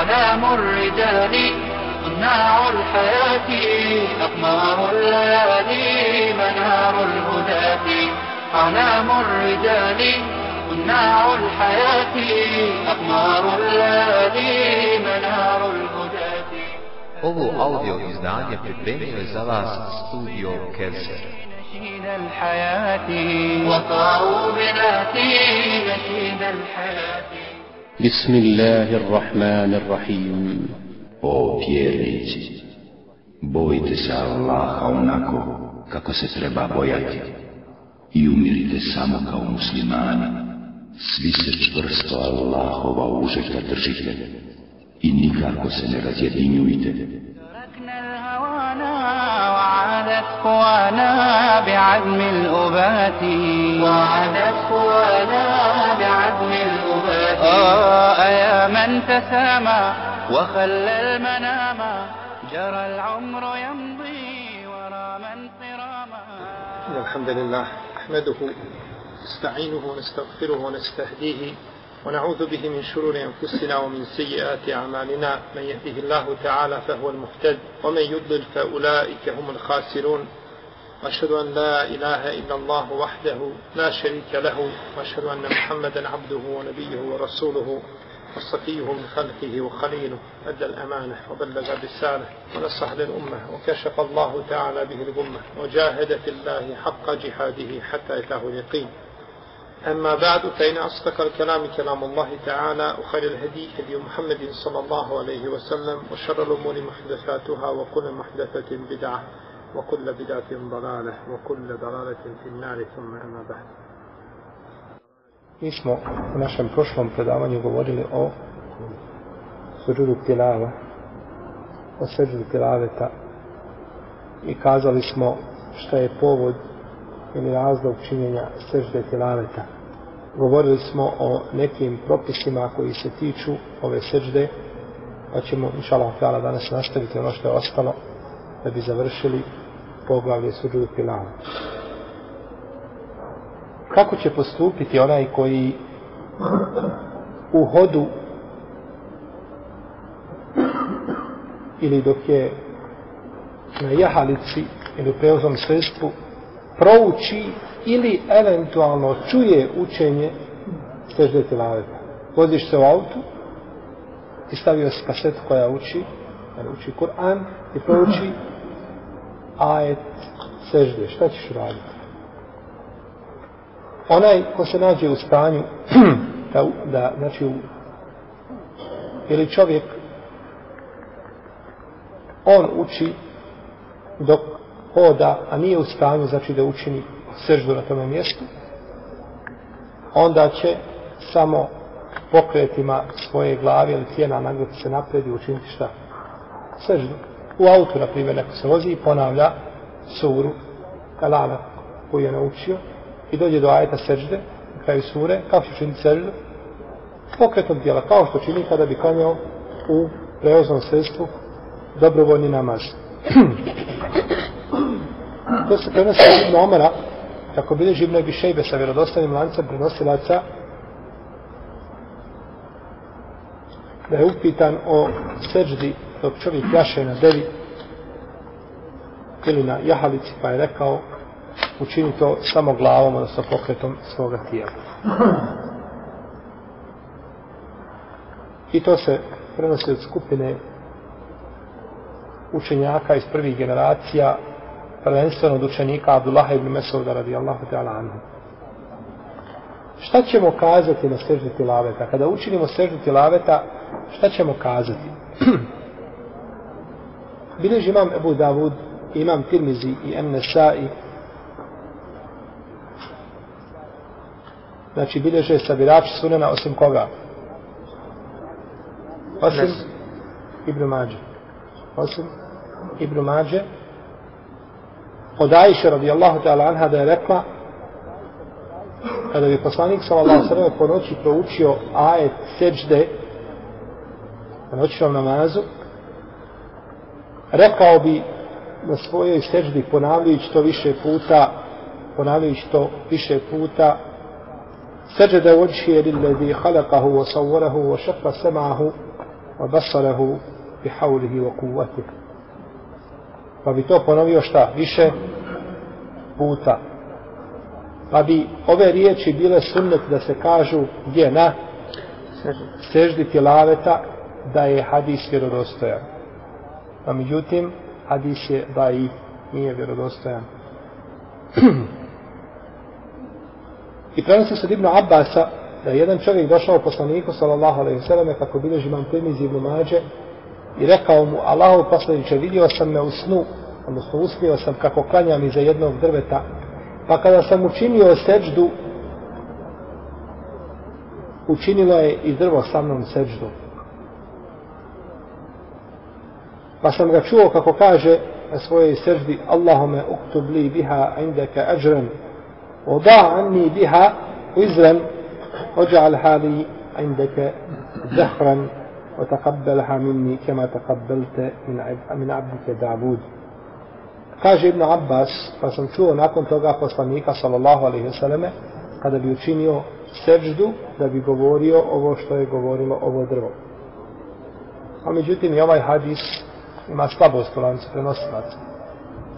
أعلام الرجال صناع الحياة أقمار الليالي منار الهداة أعلام الرجال صناع الحياة أقمار الليالي منار الهداة. Ovo audio izdanje pripremio je za vas studio Kelser. نشيد الحياة وطاروا بناتي نشيد الحياة. بسم الله الرحمن الرحيم. O vjernici, bojite se Allaha onako kako se treba bojati i umirite samo kao muslimani. Svi se čvrsto Allahova užeta držite i nikako se ne razjedinjujte. تركنا الهوانا وعادت قوانا بعزم الأبات وعادت قوانا بعزم الأبات. يا من تسامى وخلى المنام جرى العمر يمضي ورام انصراما. إن الحمد لله نحمده نستعينه ونستغفره ونستهديه ونعوذ به من شرور أنفسنا ومن سيئات أعمالنا. من يهده الله تعالى فهو المهتد ومن يضلل فأولئك هم الخاسرون. وأشهد أن لا إله إلا الله وحده لا شريك له وأشهد أن محمدا عبده ونبيه ورسوله وصفيه من خلقه وخليله. أدى الأمانة وبلغ الرسالة ونصح للأمة وكشف الله تعالى به الغمة وجاهد في الله حق جهاده حتى أتاه اليقين. أما بعد فإن أصدق الكلام كلام الله تعالى وخير الهدي هدي محمد صلى الله عليه وسلم وشر الأمور محدثاتها وكل محدثة بدعة وكل بدعة ضلالة وكل ضلالة في النار. ثم أما بعد. Mi smo u našem prošlom predavanju govorili o suđudu tilava, o suđudu tilaveta i kazali smo šta je povod ili razlog činjenja sežde tilaveta. Govorili smo o nekim propisima koji se tiču ove sežde, pa ćemo inšallah ta'ala danas nastaviti ono što je ostalo da bi završili poglavlje suđudu tilava. Kako će postupiti onaj koji u hodu ili dok je na jahalici ili u prijevoznom sredstvu prouči ili eventualno čuje učenje sežde tilaveta? Voziš se u autu i stavio si kasetu koja uči Kur'an i prouči ajet sežde. Šta ćeš raditi? Onaj ko se nađe u stanju da znači ili čovjek on uči dok hoda, a nije u stanju znači da učini seždu na tome mjestu, onda će samo pokretima svoje glave ili tijena nagnati se naprijed i učiniti šta? Seždu. U autu, na primjer, neko se vozi i ponavlja suru Kalana koju je naučio i dođe do ajeta sežde, na kraju sure, kako će učiniti seždu? Pokretom tijela, kao što čini kada bi klanjao u prevoznom sredstvu dobrovoljni namaz. To se prenosi od Ibn Omara, kako bilježi Ibn Abi Šejbe sa vjerodostojnim lancem prenosilaca, da je upitan o seždi dok čovjek jaše na devi ili na jahalici, pa je rekao učini to samo glavom, odnosno pokretom svoga tijela. I to se prenosi od skupine učenjaka iz prvih generacija, prvenstveno od učenika Abdullaha ibn Mesouda radijallahu ta'ala anhu. Šta ćemo kazati na seždi tilaveta? Kada učinimo seždu tilaveta, šta ćemo kazati? Bilježi imam Ebu Davud, imam Tirmizi i En-Nesai, znači bilježe sabirači sunena osim koga? Osim Ibn Mađe. Osim Ibn Mađe, od Ajše radijallahu ta'ala anha da je rekla, kada bi poslanik sallallahu alejhi ve sellem po noći proučio ajet sežde na noćnom namazu, rekao bi na svojoj seždi ponavljajući to više puta سجد وجهي للذي خلقه وصوره وشق سمعه وبصره بحوله وقوته. Pa bi to ponovio šta? Više puta. Pa bi ove riječi bile sunnet da se kažu gdje? Na seždi tilaveta, da je hadis vjerodostojan. Pa međutim, hadis je daif, nije vjerodostojan. I prenosi se od Ibn Abbasa da je jedan čovjek došao poslaniku sallallahu alejhi ve selleme, kako bilježi Imam Tirmizi i Ibn Mađe, i rekao mu: Allahov poslaniče, vidio sam me u snu, odnosno uspio sam kako klanjam iza jednog drveta, pa kada sam učinio seđdu, učinilo je i drvo sa mnom seđdu. Pa sam ga čuo kako kaže na svojoj seždi: Allahume uktub li biha indaka ajran wa da' anni biha wizran waj'al hali indaka zahran wa taqabbalha minni kama taqabbalta min 'abdika Davud. Kaže Ibn Abbas, pa sam čuo nakon toga poslanika sallallahu alejhi ve selleme kada bi učinio seždu, da bi govorio ovo što je govorilo ovo drvo. A međutim i ovaj hadis ima slabost u lancu prenosilaca.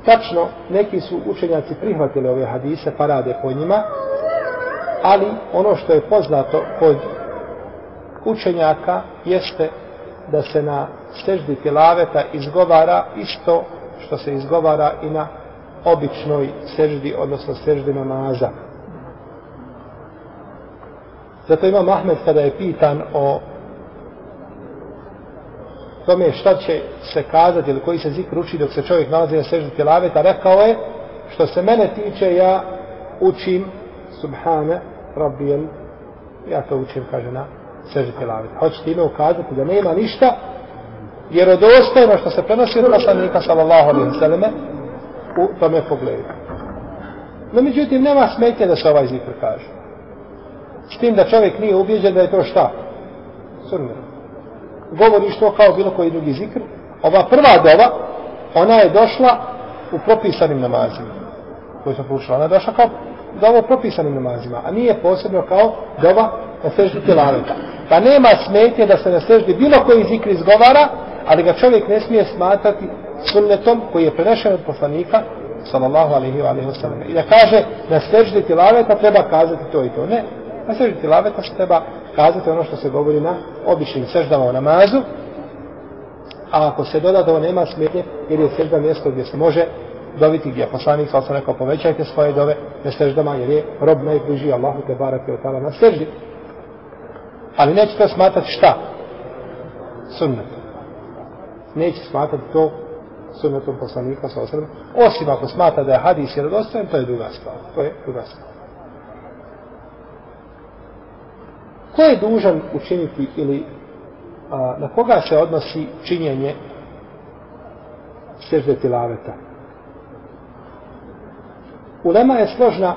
Tačno, neki su učenjaci prihvatili ove hadise pa rade po njima, ali ono što je poznato kod učenjaka jeste da se na seždi tilaveta izgovara isto što se izgovara i na običnoj seždi, odnosno seždi namaza. Zato Imam Ahmed, kada je pitan o tome šta će se kazati ili koji se zikr uči dok se čovjek nalazi na seždi tilaveta, rekao je: što se mene tiče, ja učim Subhane Rabbijel, ja to učim, kaže, na seždi tilaveta. Hoće time ukazati da nema ništa vjerodostojno što se prenosi od poslanika sallallahu alejhi ve selleme u tome pogledu. No međutim, nema smetnje da se ovaj zikr kaže, s tim da čovjek nije ubijeđen da je to šta? Sunnet. Govoriš to kao bilo koji drugi zikr. Ova prva dova, ona je došla u propisanim namazima koju smo proučili. Ona je došla kao dova u propisanim namazima, a nije posebno kao dova na seždi tilaveta. Pa nema smetnje da se na seždi bilo koji zikr izgovara, ali ga čovjek ne smije smatrati sunnetom koji je prenešen od poslanika sallallahu alejhi ve sellem. I da kaže na seždi tilaveta treba kazati to i to. Ne, na seždi tilaveta se treba kazati ono što se govori na običnim seždama u namazu, a ako se doda to nema smetnje, jer je sežda mjesto gdje se može doviti, gdje je poslanik sallallahu alejhi ve sellem rekao: povećajte svoje dove na seždama, jer je rob najbliži Allahu te bareke ve taala na seždi. Ali neće to smatrati šta? Sunnet. Neće smatrati to sunnetom poslanika sallallahu alejhi ve sellem, osim ako smatra da je hadis vjerodostojan, to je druga stvar. To je druga stvar. Ko je dužan učiniti ili na koga se odnosi činjenje sežde tilaveta? Ulema je složna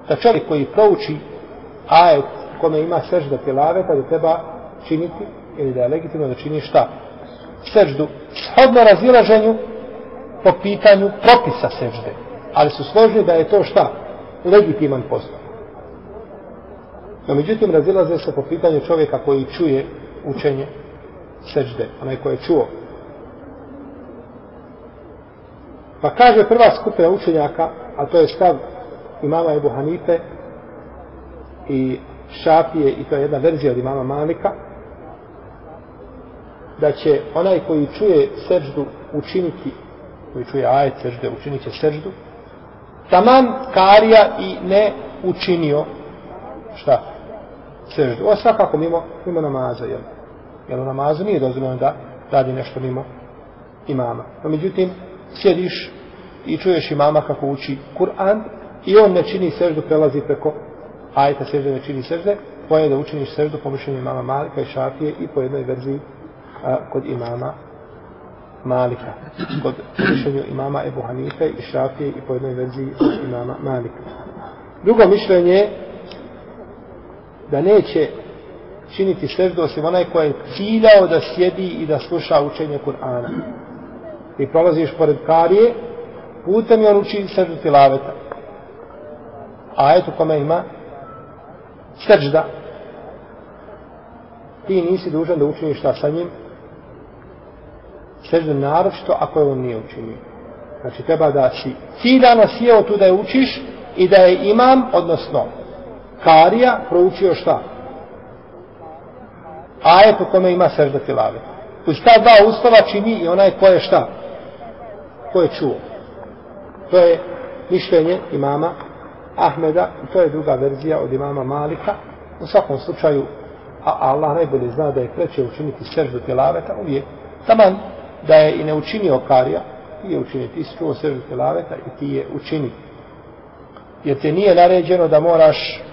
da čovjek koji prouči ajet kome ima sežda tilaveta da treba činiti, ili da je legitimno da čini šta? Seždu, shodno razilaženju po pitanju propisa sežde, ali su složni da je to šta? Legitiman postupak. No međutim, razilaze se po pitanju čovjeka koji čuje učenje sežde, onaj koji je čuo. Pa kaže prva skupina učenjaka, a to je stav imama Ebu Hanife i Šafije, i to je jedna verzija od imama Malika, da će onaj koji čuje seždu učiniti, koji čuje ajet sežde, učinit će seždu, taman karija i ne učinio šta? Seždu. Ovo svakako mimo namaza, jer u namazu nije dozvoljeno da radi nešto mimo imama. No međutim, sjediš i čuješ imama kako uči Kur'an i on ne čini seždu, prelazi preko ajeta sežde, ne čini sežde, tvoje da učiniš seždu po mišljenju imama Malika i Šafije i po jednoj verziji kod imama Malika. Kod mišljenju imama Ebu Hanife i Šafije i po jednoj verziji kod imama Malika. Drugo mišljenje je da neće činiti seždu osim onaj koji je ciljao da sjedi i da sluša učenje Kur'ana. Ti prolaziš pored karije, putem i on uči seždu tilaveta. Ajet u kome ima sežda. ti nisi dužan da učiniš šta sa njim? Seždu naročito ako je on nije učinio. Znači treba da si ciljano sjeo tu da je učiš i da je imam, odnosno karija, proučio šta? Ajet u kome ima sežda tilave. Uz ta dva uslova čini i onaj ko je šta? Ko je čuo. To je mišljenje imama Ahmeda i to je druga verzija od imama Malika. U svakom slučaju, a Allah najbolje zna da je preče učiniti seždu tilaveta uvijek. Taman da je i ne učinio karija, ti je učini, ti si čuo seždu tilaveta i ti je učini. Jer te nije naređeno da moraš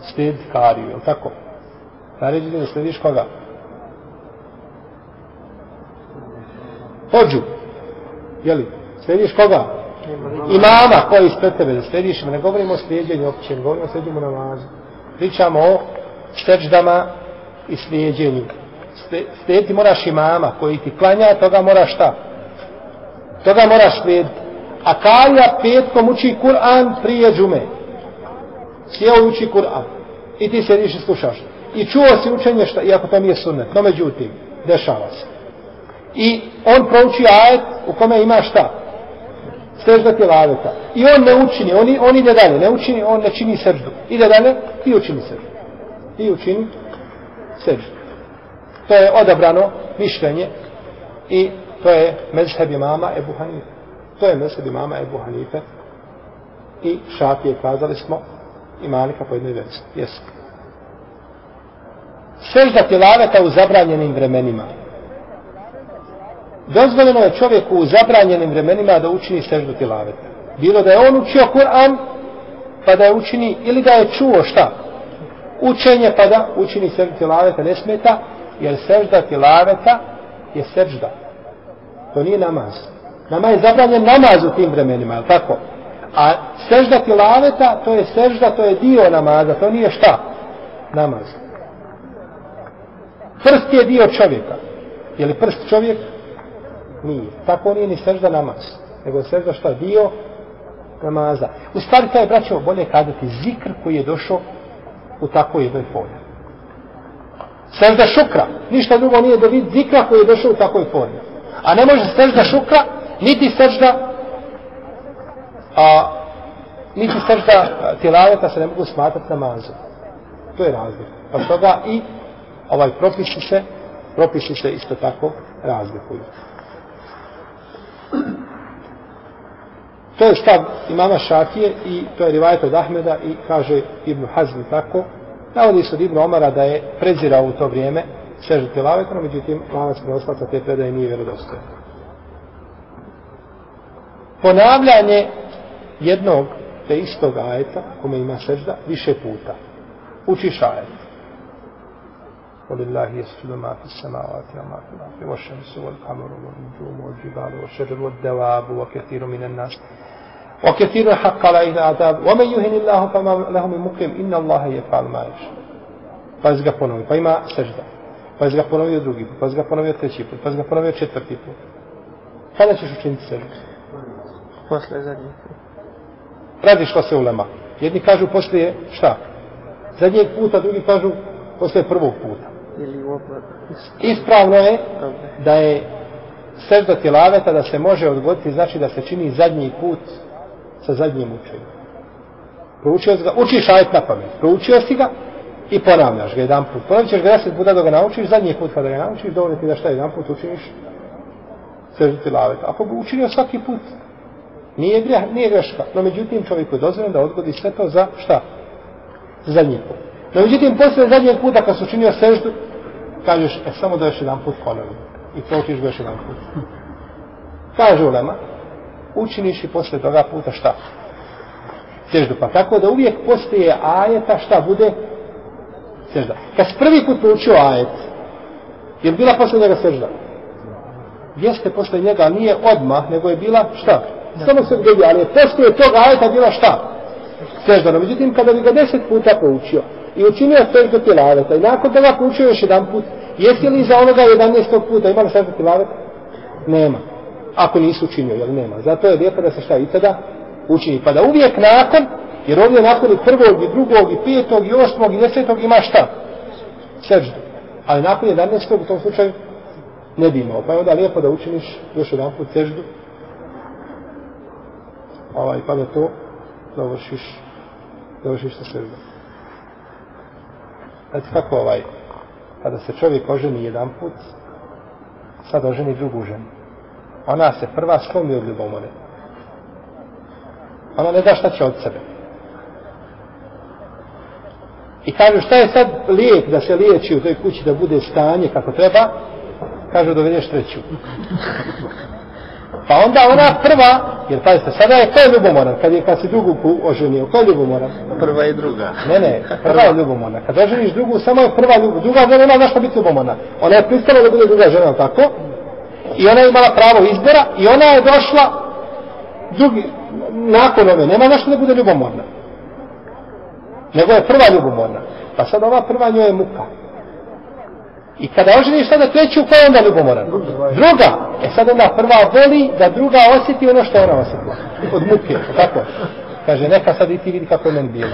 slijediti kariju, je li tako? Naređeno da slijediš koga? Hođu. Jeli? Slijediš koga? Imama koji ispred tebe da slijediš. Ne govorimo o slijedjenju opće, ne govorimo o slijedjenju namazu. Pričamo o seždama i slijedjenju. Slijediti moraš imama koji ti klanja, toga moraš šta? Toga moraš slijediti. A karija petkom uči Kur'an prije džume. Sjeo uči Kur'an. I ti sjediš i slušaš. I čuo si učenje šta, iako to nije sunnet. No međutim, dešava se. I on prouči ajet u kome ima šta? Sežda tilaveta. I on ne učini, on ide dalje. Ne učini, on ne čini seždu. Ide dalje, ti učini seždu. Ti učini seždu. To je odabrano mišljenje i to je mezheb imama Ebu Hanife. To je mezheb imama Ebu Hanife i Šafije, kazali smo, i Malika po jednoj verziji. Jesu. Sežda tilaveta u zabranjenim vremenima. Dozvoljeno je čovjeku u zabranjenim vremenima da učini seždu tilaveta. Bilo da je on učio Kur'an, pa da je učini, ili da je čuo šta? Učenje, pa da učini seždu tilaveta, ne smeta, jer sežda tilaveta je sežda. To nije namaz. Nama je zabranjen namaz u tim vremenima, je li tako? A sežda tilaveta, to je sežda, to je dio namaza, to nije šta? Namaz. Prst je dio čovjeka. Je li prst čovjek? Nije. Tako nije ni sežda namaz. Nego je sežda šta? Dio namaza. U stvari taj, braćo, bolje kazati zikr koji je došao u takvoj jednoj formi. Sežda šukra. Ništa drugo nije do vid zikra koji je došao u takvoj formi. A ne može sežda šukra, niti sežda niti sežda tilaveta se ne mogu smatrati namazom. To je razlika. Pa toga i propisi se isto tako razlikuju. To je stav imama Šafije i to je rivajet od Ahmeda i kaže Ibn Hazm tako. Navodi se od Ibn Omara da je prezirao u to vrijeme seždu tilaveta, no međutim lanac prenosilaca te predaje nije vjerodostojan. Ponavljanje jednog te istog ajeta, kome ima sežda, više puta. Učiš ajet. وَلِلَّهِ يَسْجُدُ مَا فِي السَّمَاوَاتِ وَمَا فِي الْأَرْضِ وَالشَّمْسُ وَالْقَمَرُ وَالنُّجُومُ وَالْجِبَالُ وَالشَّجَرُ وَالدَّوَابُ وَكَثِيرٌ مِنَ النَّاسِ وَكَثِيرٌ حَقَّ عَلَيْهِ الْعَذَابُ وَمَنْ يُهِنِ اللَّهُ فَمَا لَهُ مِنْ مُكْرِمٍ إِنَّ اللَّهَ يَفْعَلُ مَا يَشَاءُ. Pa ga ponovio, pa ima sežda. Pa ga ponovio drugi put, pa ga ponovio treći put, pa ga ponovio četvrti put. Kada ćeš učiniti seždu? Posle zadnjeg. Razišla se ulema. Jedni kažu poslije šta? Zadnjeg puta, drugi kažu poslije prvog puta. Ispravno je da je sežda tilaveta da se može odgoditi, znači da se čini zadnji put sa zadnjim učenjem. Proučio si ga, učiš ajet na pamet, proučio si ga i ponavljaš ga jedan put. Ponavljaš ga 10 puta da ga naučiš, zadnji put kada ga naučiš, dovoljno ti da šta jedan put učiniš seždu tilaveta. Ako bi učinio svaki put, nije greška. No međutim čovjek je dozvoljen da odgodi sve to za šta? Za zadnji put. No međutim poslije zadnjeg puta kad su učinio seždu, kažeš, samo da još jedan put ponovim. I proučiš ga još jedan put. Kaže ulema, učiniš i poslije toga puta šta? Seždu. Pa tako da uvijek poslije ajeta šta bude? Sežda. Kad si prvi put proučio ajet, je li bila poslije njega sežda? Jeste poslije njega, ali nije odmah, nego je bila šta? Samo se vidi, ali je poslije toga ajeta bila šta? Sežda. No međutim, kada bi ga 10 puta proučio i učinio seždu tilaveta i nakon toga proučio još jedan put, jesi li za onoga 11. puta imali seždu tilaveta? Nema. Ako nisu učinio, jel nema. Zato je lijepo da se šta i tada učini. Pa da uvijek nakon, jer ovdje nakon i prvog, i drugog, i 5. i 8. i 10. ima šta? Seždu. Ali nakon 11. u tom slučaju ne bi imao. Pa je onda lijepo da učiniš još jedan put seždu. Pa da to dovršiš sa seždom. Znači kako kada se čovjek oženi jedan put, sad oženi drugu ženu. Ona se prva slomi od ljubomore. Ona ne zna šta će od sebe. I kažu šta je sad lijek da se liječi u toj kući da bude stanje kako treba, kažu dovedeš treću. Pa onda ona prva, jer pazite, sada je ko je ljubomoran, kad si drugu oženio, ko je ljubomoran? Prva i druga. Ne, prva je ljubomorna. Kad oženiš drugu, samo je prva ljubomorna. Druga žena nema zašto biti ljubomorna. Ona je pristala da bude druga žena, tako? I ona je imala pravo izbora i ona je došla nakon ove, nema zašto da bude ljubomorna. Nego je prva ljubomorna. Pa sad ova prva njoj je muka. I kada oženiš sada treću, ko je onda ljubomoran? Druga. Sad onda prva voli da druga osjeti ono što ona osjetila. Od muke, tako? Kaže, neka sad i ti vidi kako je meni bilo.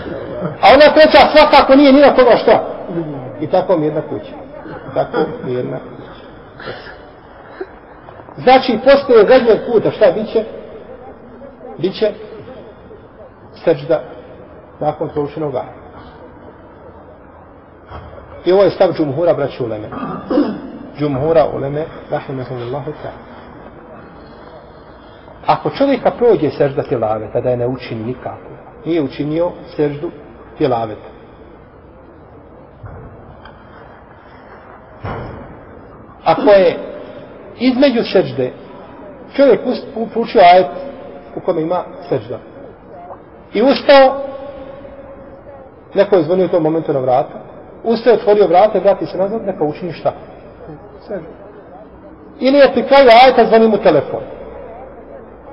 A ona treća svakako nije ni na koga šta. I tako mirna kuća. Tako mirna kuća. Znači, postoje zadnjeg puta, šta biće? Biće sežda nakon proučenog ajeta. I ovo je stav džumhura, braći uleme. Džumhura uleme, rahimahumullahu ta'ala. Ako čovjeka prođe sežda tilaveta, da je ne učini nikako, nije učinio seždu tilaveta. Ako je između sežde čovjek proučio ajet u kome ima sežda i ustao, neko je zvonio u tom momentu na vrata, ustao, otvorio vrata i vrati se nazad, neka učini šta? Sežda. Ili je pri kraju ajeta zvoni mu telefon.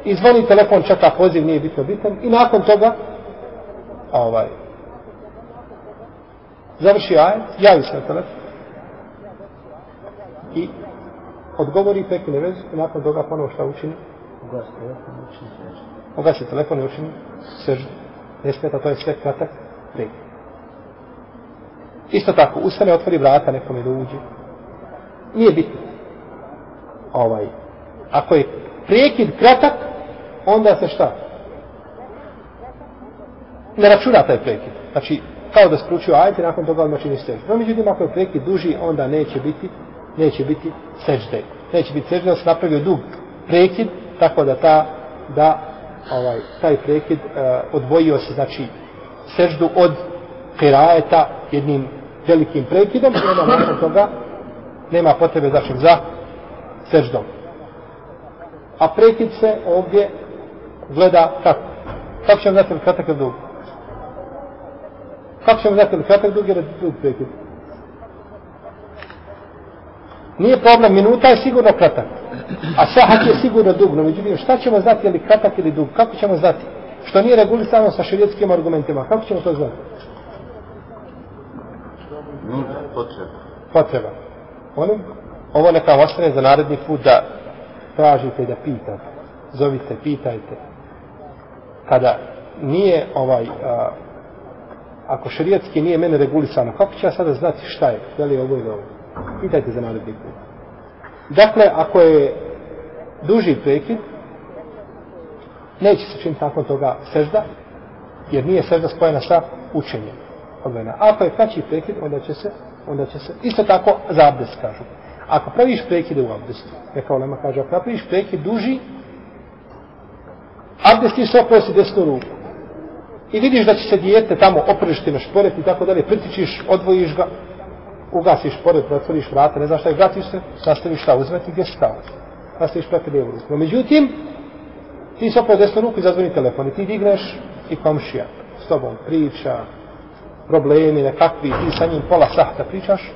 I zvoni telefon, čeka poziv, nije bitno bitan. I nakon toga završi ajet, javi se na telefon i odgovori, prekine vezu i nakon toga ponovo šta učini? Ugasi telefon i učini seždu. Ne smeta, to je sve kratak prekid. Isto tako, ustane, otvori vrata, nekome da uđe. Nije bitno. Ako je prekid kratak, onda se šta? Ne računa taj prekid. Znači, kao da spručio ajet i nakon toga odmah čini seždu. No, međutim, ako je prekid duži, onda neće biti sežde. Neće biti sežde, da se napravio dug prekid, tako da taj prekid odvojio se, znači, seždu od kirajeta jednim velikim prekidom i onda nakon toga nema potrebe za seždom. A prekid se ovdje gleda kako? Kako ćemo znati li kratak ili dug? Kako ćemo znati li kratak dug ili dug prekid? Nije problem, minuta je sigurno kratak, a sahat je sigurno dug, no međutim šta ćemo znati je li kratak ili dug? Kako ćemo znati? Što nije regulisano sa šerijetskim argumentima, kako ćemo to znati? Potreba. Ovo neka ostane za naredni put da tražite i da pitate. Zovite, pitajte. Kada nije ako šerijetski nije mene regulisano, kako će ja sada znati šta je? Da li je ovo ili ovo? Pitajte za naredni put. Dakle, ako je duži prekid, neće se činiti nakon toga sežda, jer nije sežda spojena sa učenjem. Ako je kraći prekid, onda će se isto tako za abdest kažu. Ako praviš prekide u abdestu, neka ulema kaže, ako napraviš prekid duži, abdest ti se oprosi desnu ruku. I vidiš da će se dijete tamo opržiti na šporet i tako dalje, pritičiš, odvojiš ga, ugasiš šporet, otvoriš vrata, ne znaš šta je, vratiš se, nastaviš šta uzmeti, gdje si stao. Nastaviš prati lijevu ruku. No međutim, ti se oprosi desnu ruku i zazvoni telefon i ti digneš i komšija s tobom priča, problemi nekakvi, ti sa njim pola sahta pričaš,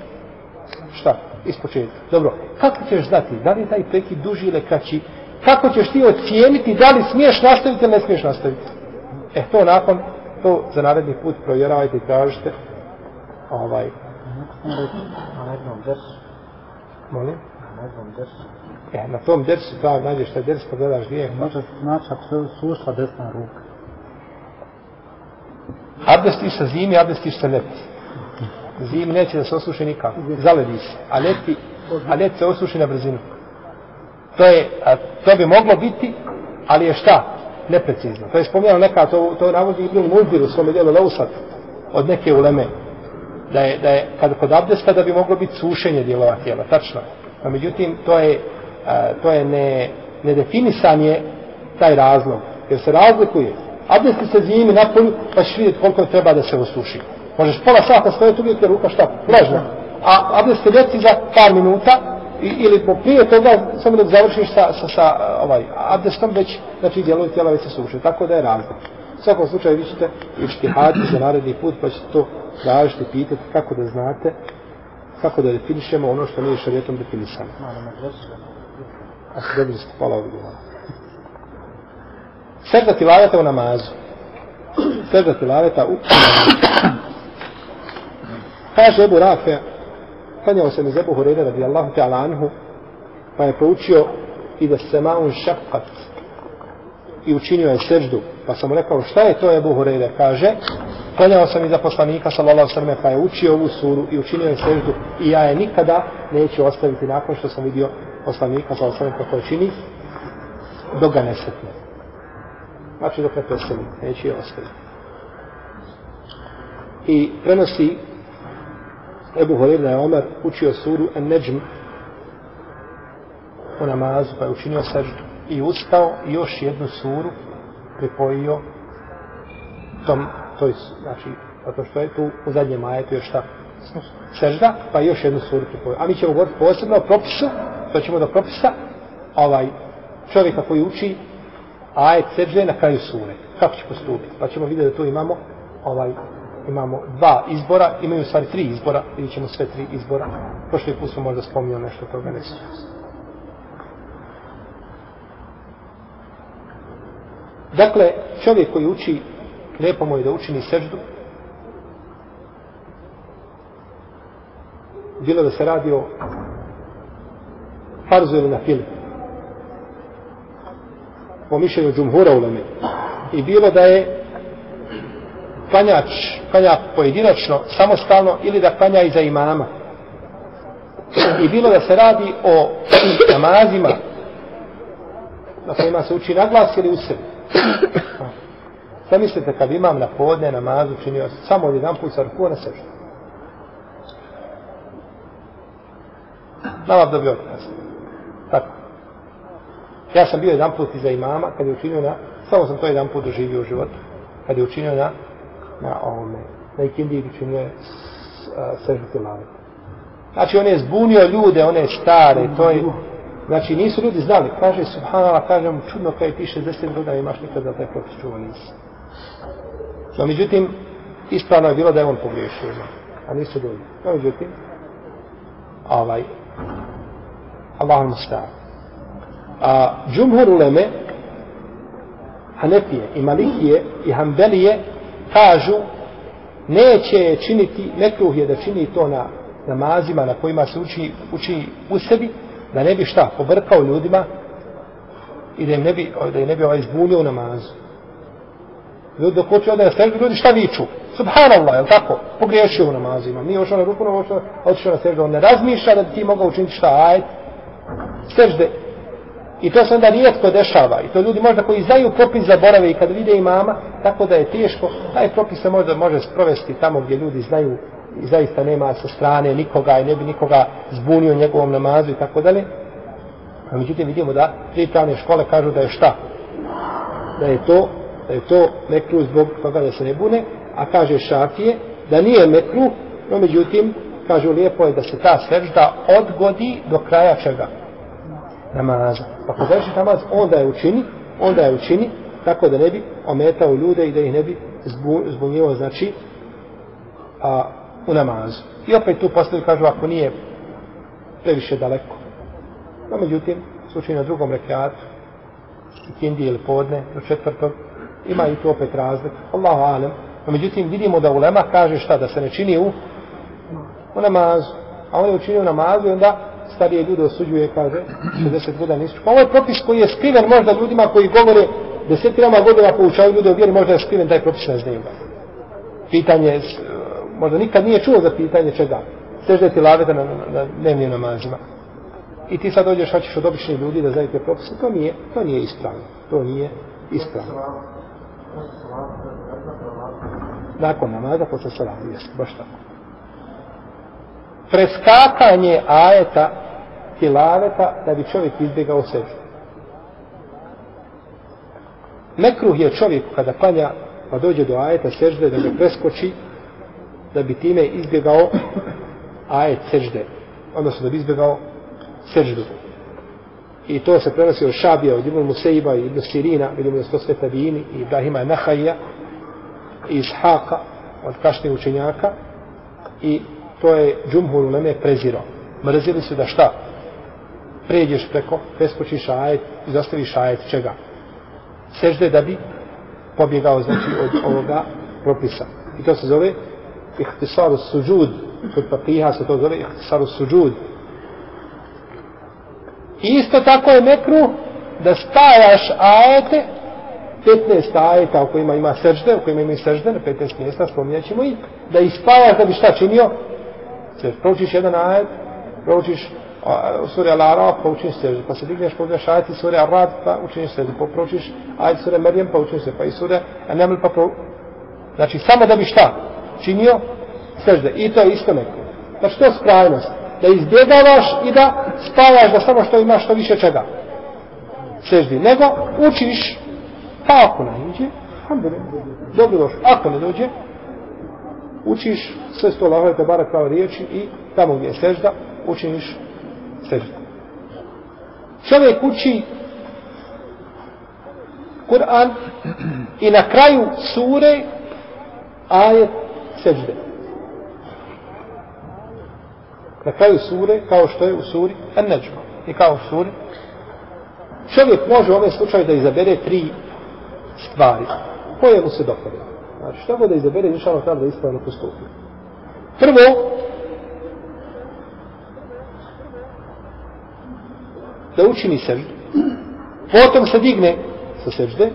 šta? Ispočetka. Dobro, kako ćeš znati, da li je taj prekid duži ili kraći? Kako ćeš ti ocijeniti da li smiješ nastaviti ili ne smiješ nastaviti? To za naredni put provjeravajte i tražite. Na jednom dersu. Molim? Na jednom dersu. Na tom dersu, da nađeš taj ders, pa gledaš gdje je. Može znači ako se ušla desna ruka. Abdestiš sa zimi, abdestiš sa ljeti. Zimi neće da se osuši nikako. Zaledi se. A ljet se osuši na brzinu. To bi moglo biti, ali je šta? Neprecizno. To je spominjalo neka, to navodi Ibn Munzir u svome dijelu Leusat od neke uleme. Da je kod abdesta da bi moglo biti sušenje dijelova tijela. Tačno. A međutim, to je nedefinisan je taj razlog. Jer se razlikuje. Abdesti se zimi napolju, pa ćeš vidjeti koliko treba da se osuši. Možeš pola sata stojati uvijek, jer ruka šta? Vlažna. A abdest se ljeti za par minuta, ili prije toga, samo da završiš sa abdestom, već, znači, dijelovi tijela već se suše. Tako da je razlog. U svakom slučaju vi ćete ištihati za naredni put, pa ćete to tražiti, pitati kako da znate, kako da definišemo ono što nije šarijetom definisano. A se dobili ste pola odgovora. Sežda tilaveta u namazu. Sežda tilaveta u namazu. Kaže Ebu Rafe, klanjao se mi za Ebu Hureyre radijallahu ta'ala anhu, pa je proučio i da se ma'un šakat i učinio je seždu. Pa sam mu rekao, šta je to Ebu Hureyre? Kaže, klanjao sam i za poslanika sallallahu sallam, pa je učio ovu suru i učinio je seždu i ja je nikada neću ostaviti nakon što sam vidio poslanika sallallahu sallam kako je čini, dok ga ne sretne. Znači dok ne preseli, neće je ostaviti. I prenosi Ebu Hureyre da je Omer učio suru An-Najm u namazu, pa je učinio seždu i ustao i još jednu suru pripojio toj, znači, zato što je tu u zadnjem ajetu još šta sežda, pa još jednu suru pripojio. A mi ćemo govoriti posebno o propisu, to ćemo do propisa čovjeka koji uči ajet sežde na kraju sure. Kako će postupiti? Pa ćemo vidjeti da tu imamo dva izbora, imaju u stvari 3 izbora, vidjet ćemo sve 3 izbora. Prošli put smo možda spominjao nešto toga, ne sjećam. Dakle, čovjek koji uči, lijepo mu je da učini seždu, bilo da se radi o farzu ili na fili, po mišljenju džumhura uleme, i bilo da je klanja pojedinačno, samostalno, ili da klanja iza imama. I bilo da se radi o namazima na kojima se uči na glas ili u sebi. Šta mislite kad imam na podne namazu činio samo od jedan put sa ruku na seždu? Nalab dobio otkaz. Tako. Ja sam bio jedan put iza imama kad je učinio samo sam to jedan put doživio u životu, kad je učinio na ikindiji učinio je seždu tilaveta. Znači on je zbunio ljude, one stare, to je, znači nisu ljudi znali, kaže subhanallah, kažem čudno kada ti 60 godina imaš nikad da taj propis čuva nisi. No međutim, ispravno je bilo da je on pogriješio, a nisu ljudi. No međutim, Allahum musta'an. Džumhur uleme, Hanefije i Malikije i Hanbelije kažu neće činiti, nekruh je da čini to na namazima na kojima se uči u sebi, da ne bi šta, pobrkao ljudima i da im ne bi zbunio u namazu. Ljudi dok hoće da seždu, ljudi šta viču? Subhanallah, jel tako? Pogriješio u namazima. Nije ošao na ruku, otišao na seždu. On ne razmišlja da bi ti mogao učiniti šta, ajet, sežde. I to se onda rijetko dešava. I to ljudi možda koji znaju propis zaborave i kad vide imama, tako da je teško. Taj propis se možda može sprovesti tamo gdje ljudi znaju i zaista nema sa strane nikoga i ne bi nikoga zbunio njegovom namazu i tako dalje. A međutim vidimo da 3 pravne škole kažu da je šta? Da je to mekruh zbog toga da se ne bune, a kaže Šafije da nije mekruh, no međutim kažu lijepo je da se ta sežda odgodi do kraja čega? Namaza. Pa ako završi namaz, onda je učini, tako da ne bi ometao ljude i da ih ne bi zbunjivo, znači, u namazu. I opet tu postavljaju, kažu, ako nije previše daleko. No, međutim, slučaj na drugom rekatu, ikindi ili podne, do 4. ima i tu opet razlik. Allahu alem. No, međutim, vidimo da ulema kaže šta, da se ne čini u namazu. A on je učinio u namazu i onda starije ljude osuđuje, kaže, 60 godina nisu. Ovo je propis koji je skriven možda ljudima koji govore desetinama godina poučavaju ljude u vjeri, možda je skriven taj propis, ne znaju ga. Pitanje možda nikad nije čuo za pitanje čega. Sežde tilaveta na dnevnim namazima. I ti sad dođeš, hoćeš od običnih ljudi da znaju te propise. To nije ispravno. To nije ispravno. Nakon namaza, posle salama, jest, baš tako. Preskakanje ajeta tilaveta da bi čovjek izbjegao seždu. Mekruh je čovjeku kada klanja pa dođe do ajeta sežde da ga preskoči da bi time izbjegao ajet sežde, odnosno da bi izbjegao seždu. I to se prenosi od Šabija, od Ibn Musejba i Ibn Sirina, vidimo da su to sve tabijini, i Ibrahima Nahajja, i Ishaka, od kašnih učenjaka, i to je džumhur uleme prezirao. Mrzili su da šta? Pređeš preko, preskočiš ajet, izostaviš ajet čega? Sežde da bi pobjegao, znači, od ovoga propisa. I to se zove ihtisaru suđud. Kod papiha se to zove ihtisaru suđud. I isto tako je mekruh da spajaš ajete, 15 ajeta u kojima ima sežde, u kojima ima sežde, na 15 mjesta, spominjat ćemo ih, da ih spajaš da bi šta činio? Proučiš jedan ajet, proučiš sure Al-Araf, pa učiniš sežde, pa se digneš, pogledaš ajeti sure Ar-Rad, pa učiniš sežde, pa proučiš ajet sure Marijem, pa učiniš sežde, pa i sure An-Naml, pa znači, samo da bi šta činio? Sežde. I to je isto neko. Znači, to je skrajnost. Da izbjegavaš i da spajaš da samo što imaš što više čega. Seždi. Nego učiš, pa ako ne iđe, dobro došlo. Ako ne dođe, učiš sve sto Allahove te barak pravo riječi i tamo gdje je sežda, učiniš sežda. Čovjek uči Kur'an i na kraju sure ajet sežde. Na kraju sure, kao što je u suri An-Najm i kao u suri. Čovjek može u ovom slučaju da izabere 3 stvari koje mu se dopade. Znači, što god da izabere, inšallah treba da ispravno postupi. Prvo, da učini seždu. Potom se digne sa sežde,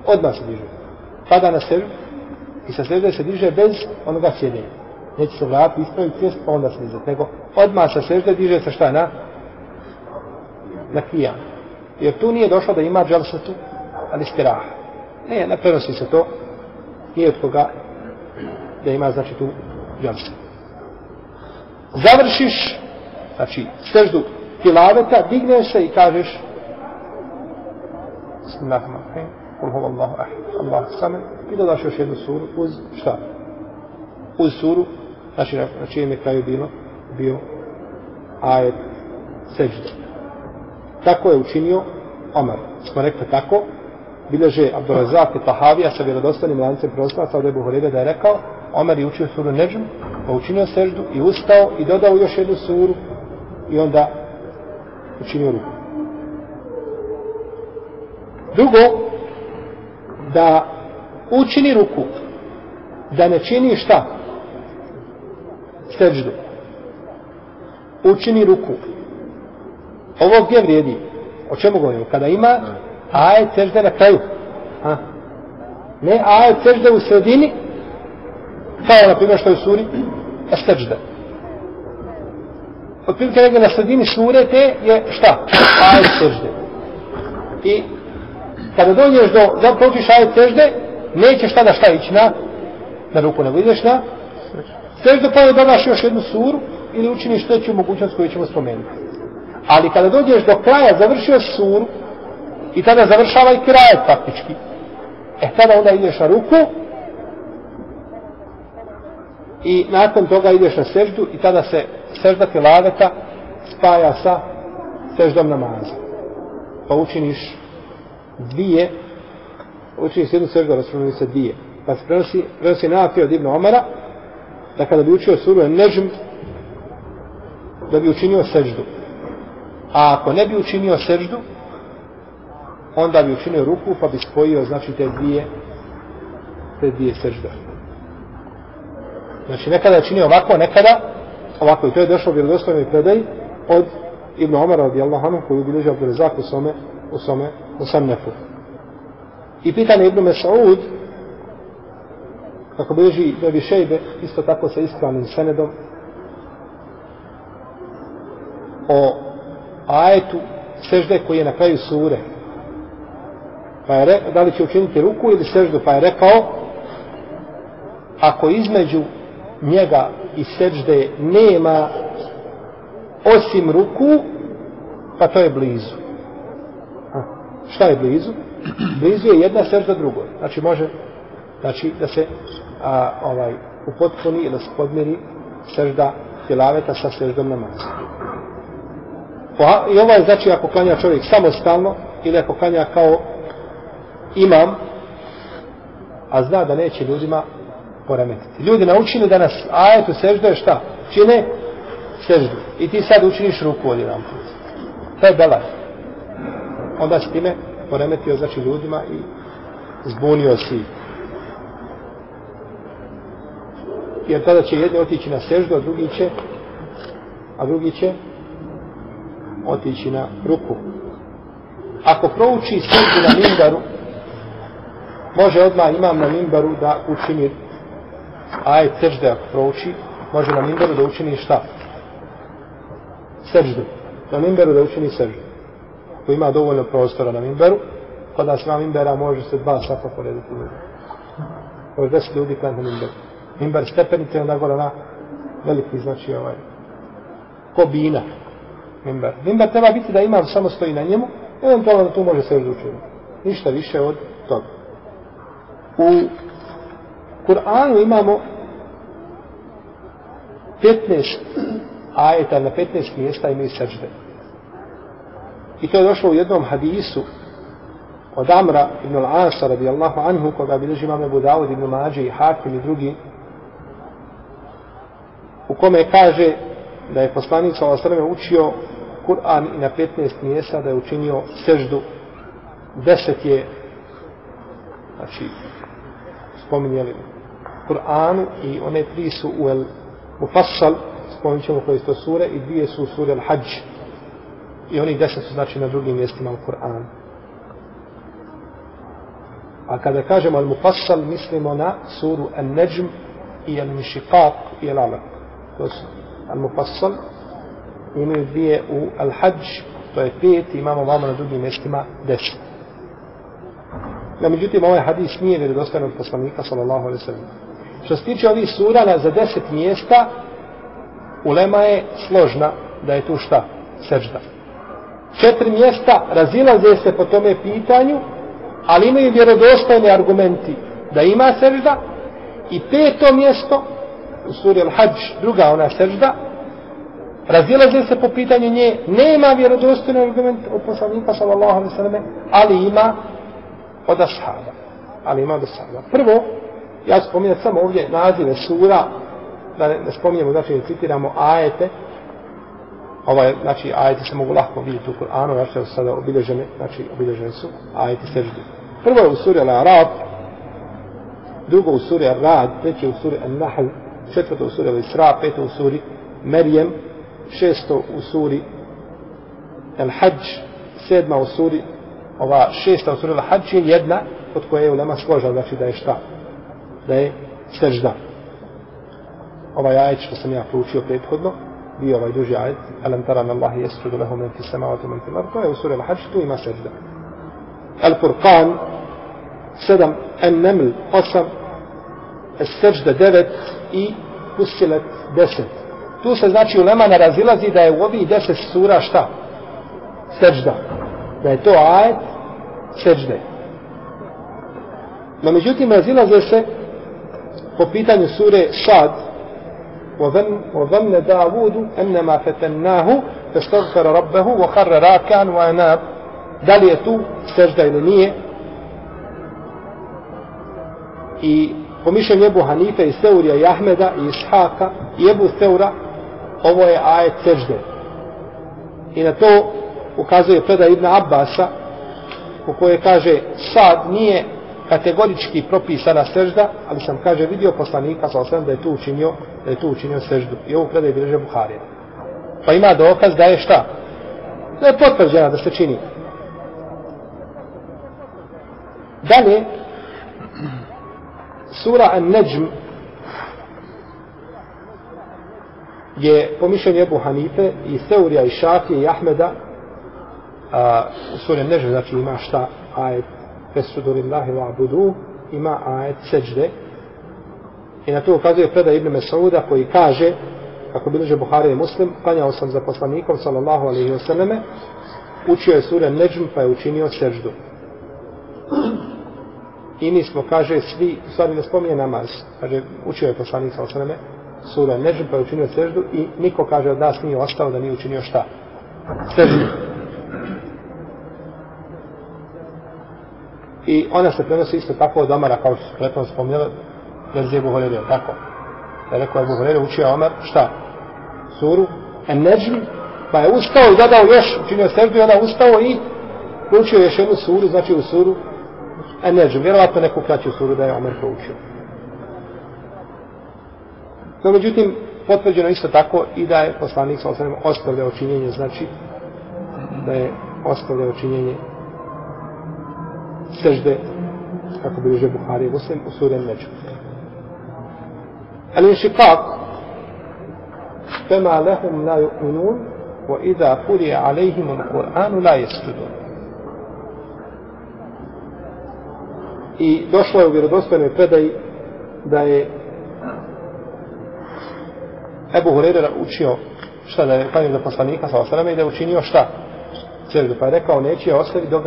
odmah se diže. Pada na seždu i sa sežde se diže bez onoga sjedenja. Neće se vratiti, ispraviti svijest, pa onda se dizati. Nego odmah sa sežde diže se šta na kijan. Jer tu nije došlo da ima džalsatu, ali stirah. Ne prenosi se to, nije od koga da ima, znači, tu džalsatu. Završiš, znači, seždu tilaveta, digneš se i kažeš Bismillahirrahmanirrahim, Kul huvallahu ahad, Allahu samed, i dodaš još jednu suru uz šta? Uz suru, znači na čijem je kraju bio ajet sežde. Tako je učinio Omar. Smo rekli tako, bileže Abdurazak i Tahavija sa vjerodostojnim lancem prenoslaca od Ebu Hureyre da je rekao, Omar je učio suru Nedžm, pa učinio seždu i ustao i dodao još jednu suru i onda učinio ruku. Drugo, da učini ruku, da ne čini šta? Seždu. Učini ruku. Ovo gdje vrijedi? O čemu govorimo? Kada ima ajet sežde na kraju. Ne ajet sežde u sredini, kao na primjer što je u suri sežde. Otprilike negdje na sredini sure te je šta? Ajet sežde. I kada dođeš da proučiš ajet sežde, nećeš tada šta ići na ruku, nego ideš na seždu, pa je dodaš još jednu suru ili učiniš treću mogućnost koju ćemo spomenuti. Ali kada dođeš do kraja, završio suru i tada završava i kirajet faktički. Tada onda ideš na ruku i nakon toga ideš na seždu i tada se sežda tilaveta spaja sa seždom namaza. Pa učiniš jednu seždu, raspomenu se 2. Pa se prenosi Nafi od Ibn Omara da kada bi učio suru An-Najm da bi učinio seždu. A ako ne bi učinio seždu, onda bi učinio ruku pa bi spojio, znači, te dvije sežde. Znači nekada je činio ovako, nekada ovako. I to je došlo u vjerodostojnoj predaji od Ibn Omara radijallahu anhu koju bilježi Abdurazak u svome Musannefu. I pitanje Ibn Mes'ud kako bilježi Ebu Šejbe, isto tako sa ispravnim senedom, o ajetu sežde koji je na kraju sure. Pa je da li će učiniti ruku ili seždu, pa je rekao, ako između njega i sežde nema osim ruku, pa to je blizu. Šta je blizu? Blizu je jedna sežda drugoj. Znači može da se upotpuni ili da se podmiri sežda tilaveta sa seždom namaza. I ovo je znači ako klanja čovjek samostalno ili ako klanja kao imam, a zna da neće ljudima poremetiti. Ljudi naučili da nas ajetu sežde šta? Čine seždu. I ti sad učiniš ruku od jedan put. To je belaj. Onda si time poremetio znači ljudima i zbunio si. Jer tada će jedni otići na seždu, a drugi će otići na ruku. Ako prouči seždu na mimbaru, može odmah imam na mimbaru da učini ajet sežde. Ako prouči, može na mimbaru da učini šta? Seždu. Na mimbaru da učini seždu. Ako ima dovoljno prostora na mimbaru, kod nas ima mimbera, može se 2 sata porediti. Može 10 ljudi klanti na mimbaru. Mimbar stepenice, onda gore na veliki, znači ko bina. Mimbar treba biti da imam samo stoji na njemu, eventualno da tu može seždu učiniti. Ništa više od toga. U Kur'anu imamo 15 ajeta, na 15 mjesta imaju sežde. I to je došlo u jednom hadisu od Amra ibn al-Asa radijallahu anhu, koga bilježi imam Ebu Davud ibn Mađe i Hakim i drugi, u kome kaže da je poslanik sallallahu alejhi ve sellem učio Kur'an i na 15 mjesta da je učinio seždu. 10 je, znači, spominjali Kur'anu i one 3 su u El Mufassal, spominjat ćemo koje su to sure, i 2 su u sure El Hadž. I oni 10 su znači na drugim mjestima u Kur'anu. A kada kažemo El Mufassal, mislimo na suru El Nejm i El Mišiqaq i El Alaq. To su El Mufassal. Imaju 2 u El Hadž, to je 5, imamo vamo na drugim mjestima 10. No, međutim, ovaj hadis nije vjerodostojan od poslanika sallallahu alejhi ve sellem. Što se tiče ovih sura za 10 mjesta, ulema je složna da je tu šta? Sežda. 4 mjesta razilaze se po tome pitanju, ali imaju vjerodostojni argumenti da ima sežda, i 5. mjesto u suri Al-Hadž, druga ona sežda, razilaze se po pitanju nje, nema vjerodostojni argument od poslanika sallallahu alejhi ve selleme, ali ima od ashaba. Prvo, ja ću spominjati samo ovdje nazive sura, da ne spominjemo, znači ne citiramo ajete. Znači ajeti se mogu lahko vidjeti u Kur'anu, znači su sada obilježene, znači obilježene su ajeti sežde. Prvo je u suri Al-Araf, drugo u suri Ar-Rad, treće u suri An-Nahl, četvrto u suri Al-Isra, peto u suri Merjem, šesto u suri Al-Hadž, sedma u suri, šesta u suri Al-Hadž je jedna od koje je ulema složila, znači da je šta? Da je sežda. Ovaj ajet što sam ja proučio prethodno, bio ovaj duži ajet, alam tara na Allahi yasjudu lahu men fi samavati men fil ard, to je u suri Al-Hadž, tu ima sežda. Al-Furqan 7, An-Naml 8, As-Sajda 9 i Fussilat 10. Tu se znači ulema ne razilazi da je u ovih 10 sura šta? Sežda. Da je to ajet sežde. No međutim razilaze se po pitanju sure Sad, وَظَنَّ دَاوُودُ أَنَّمَا فَتَنَّاهُ فَاسْتَغْفَرَ رَبَّهُ وَخَرَّ رَاكِعًا وَأَنَابَ. Da li je tu sežda ili nije? I po mišljenju Ebu Hanife i Seurija i Ahmeda i Ishaka i Ebu Seura, ovo je ajet sežde. I na to ukazuje predaj Ibn Abbasa, u kojoj kaže Sad nije kategorički propisana sežda, ali sam kaže vidio poslanika da je tu učinio seždu. I ovo predaj bilježi Buharija. Pa ima dokaz da je šta? Da je potvrđena da se čini. Dalje, Sura An-Najm je po mišljenju Ebu Hanife i Seurija i Šafije i Ahmeda. U suri An-Najm znači ima šta ajet Fesjudu lillahi wa'budu, ima ajet seđde. I na to ukazuje predaj Ibn Mesauda koji kaže, kako bilježe Buhari i Muslim, klanjao sam za poslanikom sallallahu alejhi ve selleme, učio je sura An-Najm pa je učinio seđdu. I mi smo, kaže, svi, u stvari ne spominje namaz, kaže, učio je poslanik sallallahu alejhi ve selleme sura An-Najm pa je učinio seđdu i niko, kaže, od nas nije ostao da nije učinio šta? Seđdu. I ona se prenosi isto tako od Omara, kao što su prethodno spominjali, bez Ebu Hureyre, tako. Da je rekao Ebu Hureyre, učio Omar, šta? Suru An-Najm, pa je ustao i dodao još, učinio seždu i onda ustao i učio još jednu suru, znači u suru An-Najm, vjerovatno neku kraću suru da je Omar proučio. No, međutim, potvrđeno isto tako i da je poslanik sallallahu alejhi ve sellem ostavljao činjenje, znači da je ostavljao činjenje sežde, kako bilježe Buhari i Muslim, u suri An-Najm. Al-Inshiqaq fema lahum la yu'minun wa idha quri'a alayhim al-Qur'anu la yasjudun. I došlo je u vjerodostojnoj predaji da je Ebu Hureyre učio šta, da je klanjao za poslanika sallallahu alejhi ve sellem i da je učinio šta? Seždu, pa je rekao neće ostaviti dok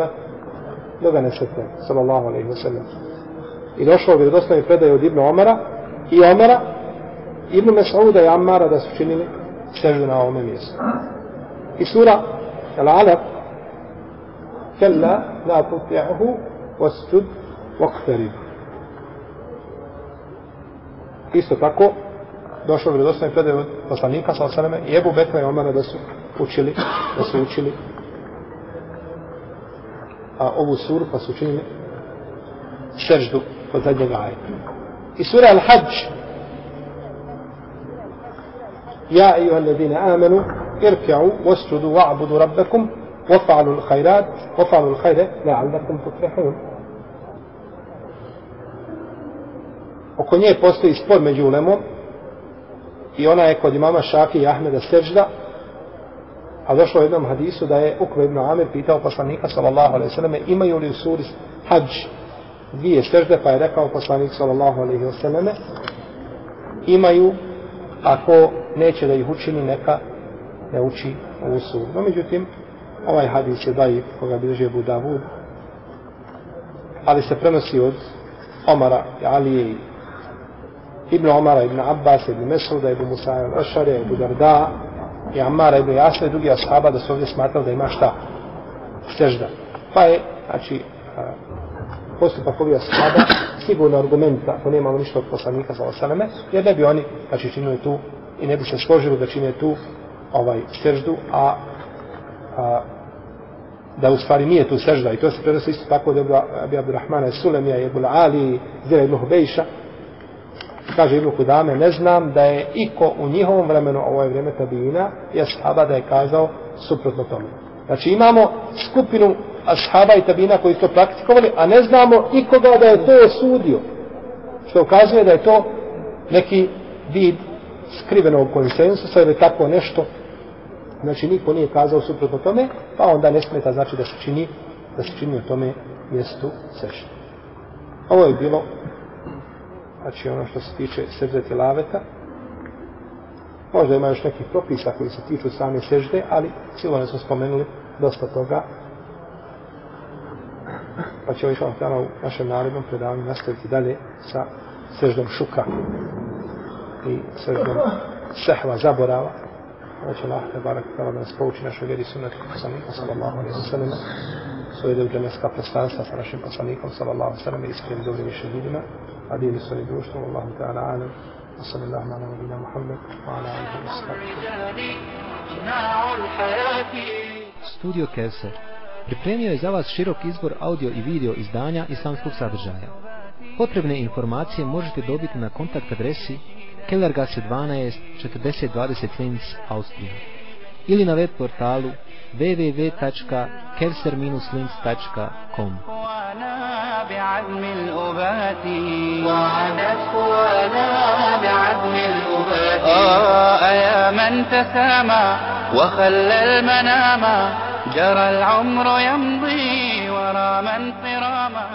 ga ne sretne, sallallahu alejhi ve sellem. I došlo u vjerodostojnoj predaji od Ibn Omara i Omara, Ibn Mesauda i Ammara da su činili seždu na ovome mjestu. I sura Al-Alaq kalla la tuti'hu wasjud waqtarib. Isto tako došlo u vjerodostojnoj predaji od poslanika sallallahu alejhi ve sellem i Ebu Bekra i Omara da su učili ovu suru pa su učinili seždu kod zadnjeg ajeta. I sura Al-Hajj Ja ejuha alladine amanu irka'u wasjudu wa'budu rabbakum waf'alu al-khayre la'allakum tuflihun. Oko nje postoji spor među ulemom i ona je kod imama Šafije i Ahmeda sežda, a došlo u jednom hadisu da je Ukve ibn Amir pitao poslanika sallallahu alejhi ve selleme imaju li u suri Hadž dvije sežde, pa je rekao poslanik sallallahu alejhi ve selleme imaju, ako neće da ih učini, neka ne uči ovu suru. No, međutim, ovaj hadis je daif, koga bilježi Abu Davud, ali se prenosi od Omara i Alije, Ibn Omara, Ibn Abbas, Ibn Mesuda, Ibn Musa al-Ašare, Ibn Darda i Ammara, Ibn Jasra i drugi ashaba da su ovdje smatrali da ima šta? Sežda. Pa je, znači, postupak ovih ashaba sigurno argumenta, ako nemamo ništa od poslanika sallallahu alejhi ve selleme, jer ne bi oni, znači, činili tu i ne bi se složili da čine tu seždu, a da u stvari nije tu sežda. I to se prenosi isto tako od Abi Abdurrahmana Sulemija i Ebul Ali, Zira ibn Hubejša. Kaže Ibn Kudame, ne znam da je iko u njihovom vremenu, ovo je vrijeme tabina, i ashaba da je kazao suprotno tome. Znači imamo skupinu ashaba i tabina koji su to praktikovali, a ne znamo ikoga da je to osudio. Što ukazuje da je to neki vid skrivenog konsensusa ili tako nešto. Znači niko nije kazao suprotno tome, pa onda ne smeta znači da se čini u tome mjestu sežde. Ovo je bilo, znači ono što se tiče sežde tilaveta. Možda ima još nekih propisa koji se tiču same sežde, ali sigurno smo spomenuli dosta toga. Pa ćemo išao u našem narednom predavanju nastaviti dalje sa seždom šuka i seždom sehva, zaborava. Ovo će Allah tebarak da nas pouči našoj vjeri sunnetu poslanika sallallahu alejhi ve sellem, svoje dženevska prostranstva sa našim poslanikom sallallahu alejhi ve sellem i iskrenim dobrim šehidima, a dijeli svojim društvom, Allahu ta'ala alam, wa sallallahu ala nabina Muhammed, wa ala alihi wa sahbihi. Studio Kevser pripremio je za vas širok izbor audio i video izdanja islamskog sadržaja. Potrebne informacije možete dobiti na kontakt adresi Kellergasse 12 4020 Linz, Austrija, ili na web portalu www.kevser-linz.com. بعزم الأبات بعزم الأبات يا من تسامى وخلى المنام جرى العمر يمضي ورا من صراما